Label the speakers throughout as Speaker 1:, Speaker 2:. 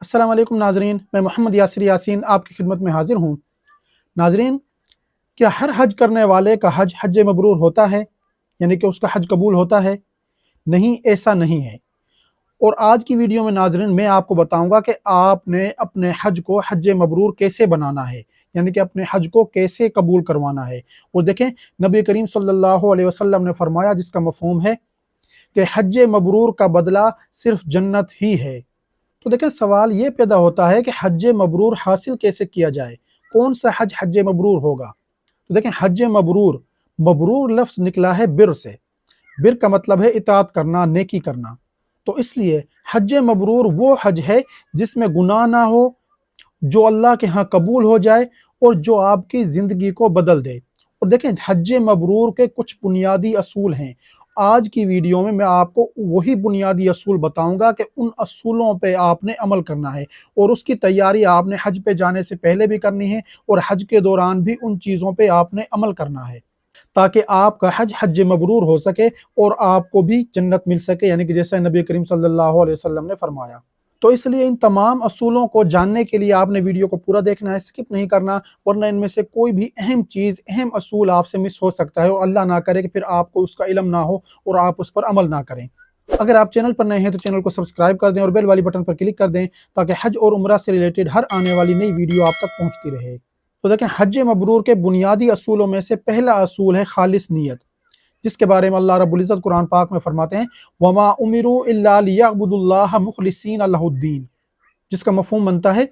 Speaker 1: السلام علیکم ناظرین، میں محمد یاسر یاسین آپ کی خدمت میں حاضر ہوں۔ ناظرین، کیا ہر حج کرنے والے کا حج مبرور ہوتا ہے؟ یعنی کہ اس کا حج قبول ہوتا ہے؟ نہیں، ایسا نہیں ہے۔ اور آج کی ویڈیو میں ناظرین میں آپ کو بتاؤں گا کہ آپ نے اپنے حج کو حج مبرور کیسے بنانا ہے، یعنی کہ اپنے حج کو کیسے قبول کروانا ہے۔ اور دیکھیں، نبی کریم صلی اللہ علیہ وسلم نے فرمایا، جس کا مفہوم ہے کہ حج مبرور کا بدلہ صرف جنت ہی ہے۔ تو دیکھیں، سوال یہ پیدا ہوتا ہے کہ حج مبرور حاصل کیسے کیا جائے؟ کون سا حج مبرور ہوگا؟ تو دیکھیں، حج مبرور لفظ نکلا ہے بر سے۔ بر کا مطلب ہے اطاعت کرنا، نیکی کرنا۔ تو اس لیے حج مبرور وہ حج ہے جس میں گناہ نہ ہو، جو اللہ کے ہاں قبول ہو جائے اور جو آپ کی زندگی کو بدل دے۔ اور دیکھیں، حج مبرور کے کچھ بنیادی اصول ہیں۔ آج کی ویڈیو میں آپ کو وہی بنیادی اصول بتاؤں گا کہ ان اصولوں پہ آپ نے عمل کرنا ہے، اور اس کی تیاری آپ نے حج پہ جانے سے پہلے بھی کرنی ہے اور حج کے دوران بھی ان چیزوں پہ آپ نے عمل کرنا ہے، تاکہ آپ کا حج مبرور ہو سکے اور آپ کو بھی جنت مل سکے، یعنی کہ جیسا نبی کریم صلی اللہ علیہ وسلم نے فرمایا۔ تو اس لیے ان تمام اصولوں کو جاننے کے لیے آپ نے ویڈیو کو پورا دیکھنا ہے، سکپ نہیں کرنا، ورنہ ان میں سے کوئی بھی اہم چیز، اہم اصول آپ سے مس ہو سکتا ہے، اور اللہ نہ کرے کہ پھر آپ کو اس کا علم نہ ہو اور آپ اس پر عمل نہ کریں۔ اگر آپ چینل پر نئے ہیں تو چینل کو سبسکرائب کر دیں اور بیل والی بٹن پر کلک کر دیں، تاکہ حج اور عمرہ سے ریلیٹڈ ہر آنے والی نئی ویڈیو آپ تک پہنچتی رہے۔ تو دیکھیں، حج مبرور کے بنیادی اصولوں میں سے پہلا اصول ہے خالص نیت، جس کے بارے میں اللہ رب العزت قرآن پاک میں فرماتے ہیں وَمَا أُمِرُوا إِلَّا لِيَعْبُدُوا اللَّهَ مُخْلِصِينَ لَهُ الدِّينَ، جس کا مفہوم بنتا ہے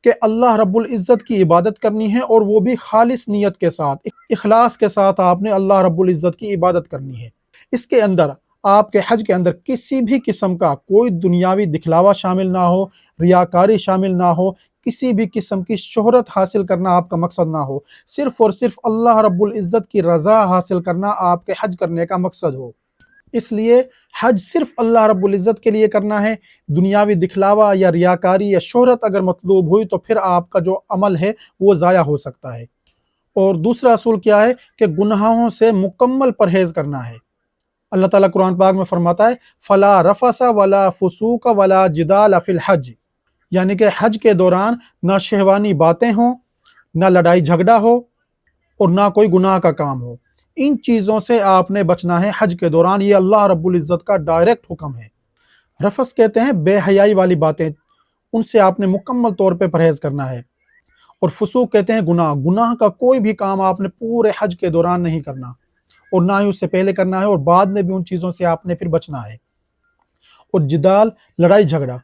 Speaker 1: کہ اللہ رب العزت کی عبادت کرنی ہے، اور وہ بھی خالص نیت کے ساتھ، اخلاص کے ساتھ آپ نے اللہ رب العزت کی عبادت کرنی ہے۔ اس کے اندر، آپ کے حج کے اندر کسی بھی قسم کا کوئی دنیاوی دکھلاوا شامل نہ ہو، ریاکاری شامل نہ ہو، کسی بھی قسم کی شہرت حاصل کرنا آپ کا مقصد نہ ہو، صرف اور صرف اللہ رب العزت کی رضا حاصل کرنا آپ کے حج کرنے کا مقصد ہو۔ اس لیے حج صرف اللہ رب العزت کے لیے کرنا ہے۔ دنیاوی دکھلاوا یا ریاکاری یا شہرت اگر مطلوب ہوئی تو پھر آپ کا جو عمل ہے وہ ضائع ہو سکتا ہے۔ اور دوسرا اصول کیا ہے کہ گناہوں سے مکمل پرہیز کرنا ہے۔ اللہ تعالیٰ قرآن پاک میں فرماتا ہے فَلَا رَفَثَ وَلَا فُسُوقَ وَلَا جِدَالَ فِي الْحَجِّ، یعنی کہ حج کے دوران نہ شہوانی باتیں ہوں، نہ لڑائی جھگڑا ہو، اور نہ کوئی گناہ کا کام ہو۔ ان چیزوں سے آپ نے بچنا ہے حج کے دوران، یہ اللہ رب العزت کا ڈائریکٹ حکم ہے۔ رفث کہتے ہیں بے حیائی والی باتیں، ان سے آپ نے مکمل طور پہ پرہیز کرنا ہے۔ اور فسوق کہتے ہیں گناہ کا کوئی بھی کام آپ نے پورے حج کے دوران نہیں کرنا، اور نہ ہی اس سے پہلے کرنا ہے، اور بعد میں بھی ان چیزوں سے آپ نے پھر بچنا ہے۔ اور جدال، لڑائی جھگڑا،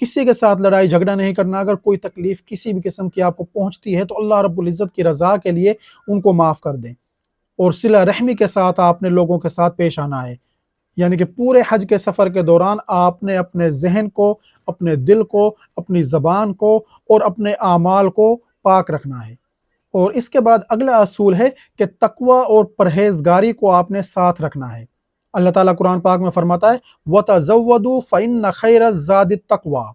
Speaker 1: کسی کے ساتھ لڑائی جھگڑا نہیں کرنا۔ اگر کوئی تکلیف کسی بھی قسم کی آپ کو پہنچتی ہے تو اللہ رب العزت کی رضا کے لیے ان کو معاف کر دیں، اور صلہ رحمی کے ساتھ آپ نے لوگوں کے ساتھ پیش آنا ہے۔ یعنی کہ پورے حج کے سفر کے دوران آپ نے اپنے ذہن کو، اپنے دل کو، اپنی زبان کو اور اپنے اعمال کو پاک رکھنا ہے۔ اور اس کے بعد اگلا اصول ہے کہ تقوی اور پرہیزگاری کو آپ نے ساتھ رکھنا ہے۔ اللہ تعالیٰ قرآن پاک میں فرماتا ہے وَتَزَوَّدُوا فَإِنَّ خَيْرَ الزَّادِ التَّقْوَىٰ،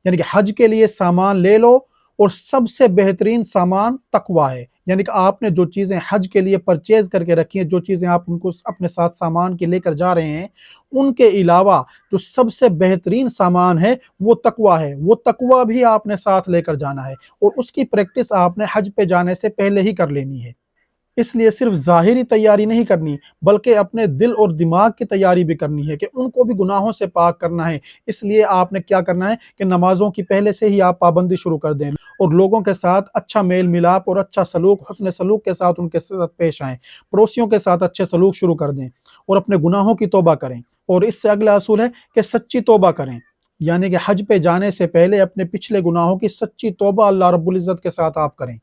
Speaker 1: یعنی کہ حج کے لیے سامان لے لو، اور سب سے بہترین سامان تقویٰ ہے۔ یعنی کہ آپ نے جو چیزیں حج کے لیے پرچیز کر کے رکھی ہیں، جو چیزیں آپ ان کو اپنے ساتھ سامان کے لے کر جا رہے ہیں، ان کے علاوہ جو سب سے بہترین سامان ہے وہ تقویٰ ہے۔ وہ تقویٰ بھی آپ نے ساتھ لے کر جانا ہے، اور اس کی پریکٹس آپ نے حج پہ جانے سے پہلے ہی کر لینی ہے۔ اس لیے صرف ظاہری تیاری نہیں کرنی، بلکہ اپنے دل اور دماغ کی تیاری بھی کرنی ہے کہ ان کو بھی گناہوں سے پاک کرنا ہے۔ اس لیے آپ نے کیا کرنا ہے کہ نمازوں کی پہلے سے ہی آپ پابندی شروع کر دیں، اور لوگوں کے ساتھ اچھا میل ملاپ اور اچھا سلوک، حسن سلوک کے ساتھ ان کے ساتھ پیش آئیں، پڑوسیوں کے ساتھ اچھے سلوک شروع کر دیں، اور اپنے گناہوں کی توبہ کریں۔ اور اس سے اگلا اصول ہے کہ سچی توبہ کریں، یعنی کہ حج پہ جانے سے پہلے اپنے پچھلے گناہوں کی سچی توبہ اللہ رب العزت کے ساتھ آپ کریں۔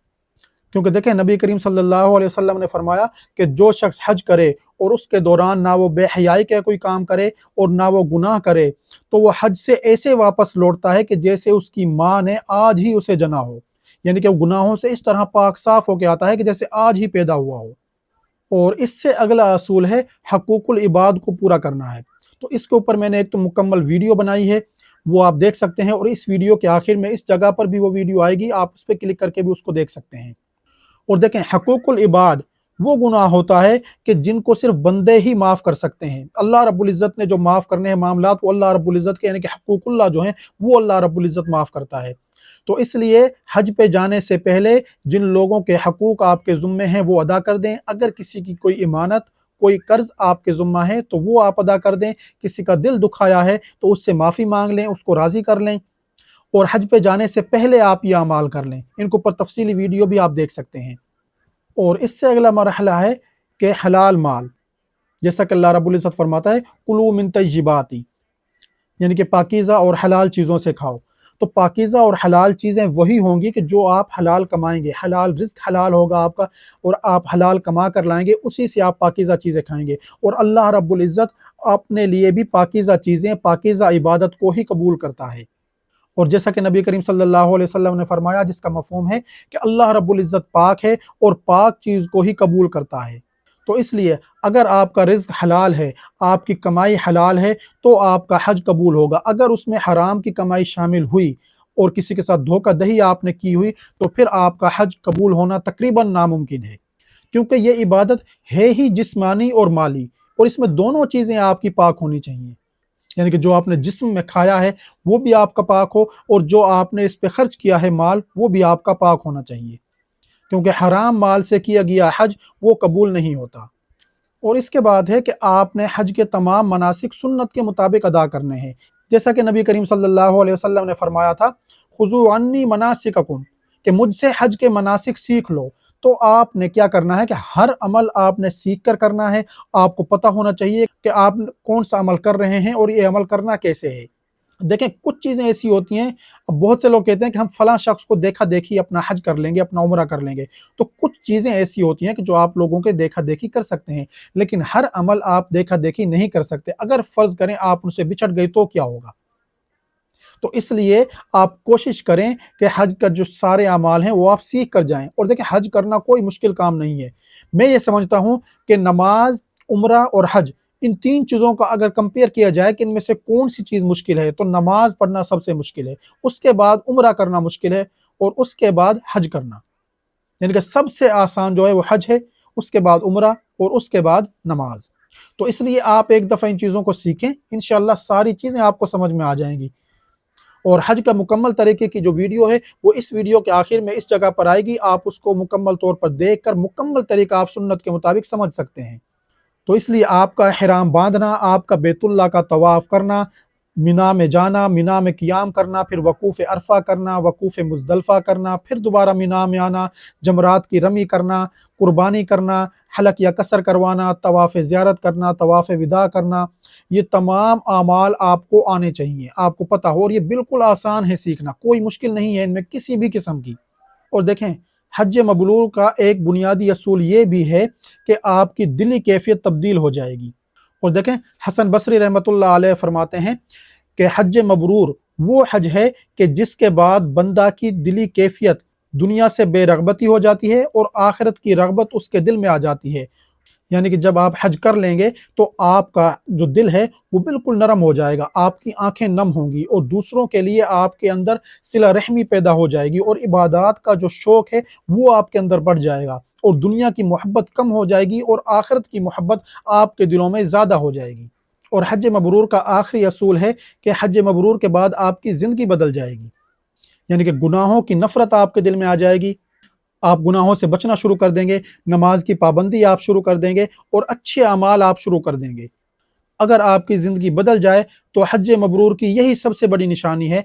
Speaker 1: کیونکہ دیکھیں، نبی کریم صلی اللہ علیہ وسلم نے فرمایا کہ جو شخص حج کرے اور اس کے دوران نہ وہ بے حیائی کا کوئی کام کرے اور نہ وہ گناہ کرے، تو وہ حج سے ایسے واپس لوٹتا ہے کہ جیسے اس کی ماں نے آج ہی اسے جنا ہو۔ یعنی کہ وہ گناہوں سے اس طرح پاک صاف ہو کے آتا ہے کہ جیسے آج ہی پیدا ہوا ہو۔ اور اس سے اگلا اصول ہے حقوق العباد کو پورا کرنا ہے۔ تو اس کے اوپر میں نے ایک تو مکمل ویڈیو بنائی ہے، وہ آپ دیکھ سکتے ہیں، اور اس ویڈیو کے آخر میں اس جگہ پر بھی وہ ویڈیو آئے گی، آپ اس پہ کلک کر کے بھی اس کو دیکھ سکتے ہیں۔ اور دیکھیں، حقوق العباد وہ گناہ ہوتا ہے کہ جن کو صرف بندے ہی معاف کر سکتے ہیں۔ اللہ رب العزت نے جو معاف کرنے ہیں معاملات، وہ اللہ رب العزت کے یعنی کہ حقوق اللہ جو ہیں وہ اللہ رب العزت معاف کرتا ہے۔ تو اس لیے حج پہ جانے سے پہلے جن لوگوں کے حقوق آپ کے ذمے ہیں وہ ادا کر دیں۔ اگر کسی کی کوئی امانت، کوئی قرض آپ کے ذمہ ہے تو وہ آپ ادا کر دیں۔ کسی کا دل دکھایا ہے تو اس سے معافی مانگ لیں، اس کو راضی کر لیں، اور حج پہ جانے سے پہلے آپ یہ اعمال کر لیں۔ ان کے اوپر تفصیلی ویڈیو بھی آپ دیکھ سکتے ہیں۔ اور اس سے اگلا مرحلہ ہے کہ حلال مال، جیسا کہ اللہ رب العزت فرماتا ہے کلوا من طیبات، یعنی کہ پاکیزہ اور حلال چیزوں سے کھاؤ۔ تو پاکیزہ اور حلال چیزیں وہی ہوں گی کہ جو آپ حلال کمائیں گے، حلال رزق حلال ہوگا آپ کا، اور آپ حلال کما کر لائیں گے، اسی سے آپ پاکیزہ چیزیں کھائیں گے۔ اور اللہ رب العزت اپنے لیے بھی پاکیزہ چیزیں، پاکیزہ عبادت کو ہی قبول کرتا ہے۔ اور جیسا کہ نبی کریم صلی اللہ علیہ وسلم نے فرمایا، جس کا مفہوم ہے کہ اللہ رب العزت پاک ہے اور پاک چیز کو ہی قبول کرتا ہے۔ تو اس لیے اگر آپ کا رزق حلال ہے، آپ کی کمائی حلال ہے، تو آپ کا حج قبول ہوگا۔ اگر اس میں حرام کی کمائی شامل ہوئی اور کسی کے ساتھ دھوکہ دہی آپ نے کی ہوئی، تو پھر آپ کا حج قبول ہونا تقریباً ناممکن ہے، کیونکہ یہ عبادت ہے ہی جسمانی اور مالی، اور اس میں دونوں چیزیں آپ کی پاک ہونی چاہیے۔ یعنی کہ جو آپ نے جسم میں کھایا ہے وہ بھی آپ کا پاک ہو، اور جو آپ نے اس پہ خرچ کیا ہے مال، وہ بھی آپ کا پاک ہونا چاہیے، کیونکہ حرام مال سے کیا گیا حج وہ قبول نہیں ہوتا۔ اور اس کے بعد ہے کہ آپ نے حج کے تمام مناسک سنت کے مطابق ادا کرنے ہیں، جیسا کہ نبی کریم صلی اللہ علیہ وسلم نے فرمایا تھا خذوا عنی مناسککم، کہ مجھ سے حج کے مناسک سیکھ لو۔ تو آپ نے کیا کرنا ہے کہ ہر عمل آپ نے سیکھ کر کرنا ہے۔ آپ کو پتہ ہونا چاہیے کہ آپ کون سا عمل کر رہے ہیں اور یہ عمل کرنا کیسے ہے۔ دیکھیں کچھ چیزیں ایسی ہوتی ہیں، اب بہت سے لوگ کہتے ہیں کہ ہم فلاں شخص کو دیکھا دیکھی اپنا حج کر لیں گے، اپنا عمرہ کر لیں گے۔ تو کچھ چیزیں ایسی ہوتی ہیں کہ جو آپ لوگوں کے دیکھا دیکھی کر سکتے ہیں، لیکن ہر عمل آپ دیکھا دیکھی نہیں کر سکتے۔ اگر فرض کریں آپ ان سے بچھڑ گئی تو کیا ہوگا؟ تو اس لیے آپ کوشش کریں کہ حج کا جو سارے اعمال ہیں وہ آپ سیکھ کر جائیں۔ اور دیکھیں حج کرنا کوئی مشکل کام نہیں ہے۔ میں یہ سمجھتا ہوں کہ نماز، عمرہ اور حج، ان تین چیزوں کا اگر کمپیئر کیا جائے کہ ان میں سے کون سی چیز مشکل ہے، تو نماز پڑھنا سب سے مشکل ہے، اس کے بعد عمرہ کرنا مشکل ہے، اور اس کے بعد حج کرنا، یعنی کہ سب سے آسان جو ہے وہ حج ہے، اس کے بعد عمرہ اور اس کے بعد نماز۔ تو اس لیے آپ ایک دفعہ ان چیزوں کو سیکھیں، انشاءاللہ ساری چیزیں آپ کو سمجھ میں آ جائیں گی۔ اور حج کا مکمل طریقے کی جو ویڈیو ہے وہ اس ویڈیو کے آخر میں اس جگہ پر آئے گی، آپ اس کو مکمل طور پر دیکھ کر مکمل طریقہ آپ سنت کے مطابق سمجھ سکتے ہیں۔ تو اس لیے آپ کا احرام باندھنا، آپ کا بیت اللہ کا طواف کرنا، مینا میں جانا، مینا میں قیام کرنا، پھر وقوف عرفہ کرنا، وقوف مزدلفہ کرنا، پھر دوبارہ مینا میں آنا، جمرات کی رمی کرنا، قربانی کرنا، حلق یا قصر کروانا، طواف زیارت کرنا، طواف وداع کرنا، یہ تمام اعمال آپ کو آنے چاہیے، آپ کو پتہ ہو، اور یہ بالکل آسان ہے سیکھنا، کوئی مشکل نہیں ہے ان میں کسی بھی قسم کی۔ اور دیکھیں حج مبرور کا ایک بنیادی اصول یہ بھی ہے کہ آپ کی دلی کیفیت تبدیل ہو جائے گی۔ اور دیکھیں حسن بصری رحمۃ اللہ علیہ فرماتے ہیں کہ حج مبرور وہ حج ہے کہ جس کے بعد بندہ کی دلی کیفیت دنیا سے بے رغبتی ہو جاتی ہے اور آخرت کی رغبت اس کے دل میں آ جاتی ہے۔ یعنی کہ جب آپ حج کر لیں گے تو آپ کا جو دل ہے وہ بالکل نرم ہو جائے گا، آپ کی آنکھیں نم ہوں گی، اور دوسروں کے لیے آپ کے اندر صلہ رحمی پیدا ہو جائے گی، اور عبادات کا جو شوق ہے وہ آپ کے اندر بڑھ جائے گا، اور دنیا کی محبت کم ہو جائے گی اور آخرت کی محبت آپ کے دلوں میں زیادہ ہو جائے گی۔ اور حج مبرور کا آخری اصول ہے کہ حج مبرور کے بعد آپ کی زندگی بدل جائے گی، یعنی کہ گناہوں کی نفرت آپ کے دل میں آ جائے گی، آپ گناہوں سے بچنا شروع کر دیں گے، نماز کی پابندی آپ شروع کر دیں گے، اور اچھے اعمال آپ شروع کر دیں گے۔ اگر آپ کی زندگی بدل جائے تو حج مبرور کی یہی سب سے بڑی نشانی ہے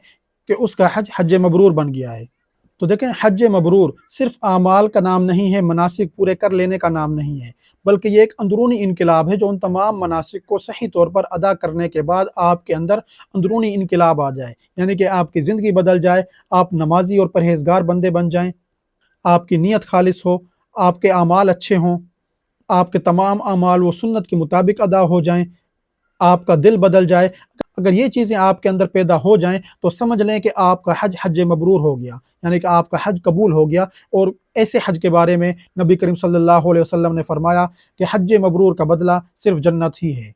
Speaker 1: کہ اس کا حج حج مبرور بن گیا ہے۔ تو دیکھیں حج مبرور صرف اعمال کا نام نہیں ہے، مناسک پورے کر لینے کا نام نہیں ہے، بلکہ یہ ایک اندرونی انقلاب ہے جو ان تمام مناسک کو صحیح طور پر ادا کرنے کے بعد آپ کے اندر اندرونی انقلاب آ جائے، یعنی کہ آپ کی زندگی بدل جائے، آپ نمازی اور پرہیزگار بندے بن جائیں، آپ کی نیت خالص ہو، آپ کے اعمال اچھے ہوں، آپ کے تمام اعمال و سنت کے مطابق ادا ہو جائیں، آپ کا دل بدل جائے۔ اگر یہ چیزیں آپ کے اندر پیدا ہو جائیں تو سمجھ لیں کہ آپ کا حج حج مبرور ہو گیا، یعنی کہ آپ کا حج قبول ہو گیا۔ اور ایسے حج کے بارے میں نبی کریم صلی اللہ علیہ وسلم نے فرمایا کہ حج مبرور کا بدلہ صرف جنت ہی ہے۔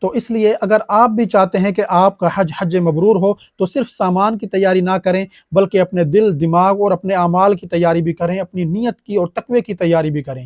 Speaker 1: تو اس لیے اگر آپ بھی چاہتے ہیں کہ آپ کا حج حج مبرور ہو تو صرف سامان کی تیاری نہ کریں، بلکہ اپنے دل، دماغ اور اپنے اعمال کی تیاری بھی کریں، اپنی نیت کی اور تقوی کی تیاری بھی کریں،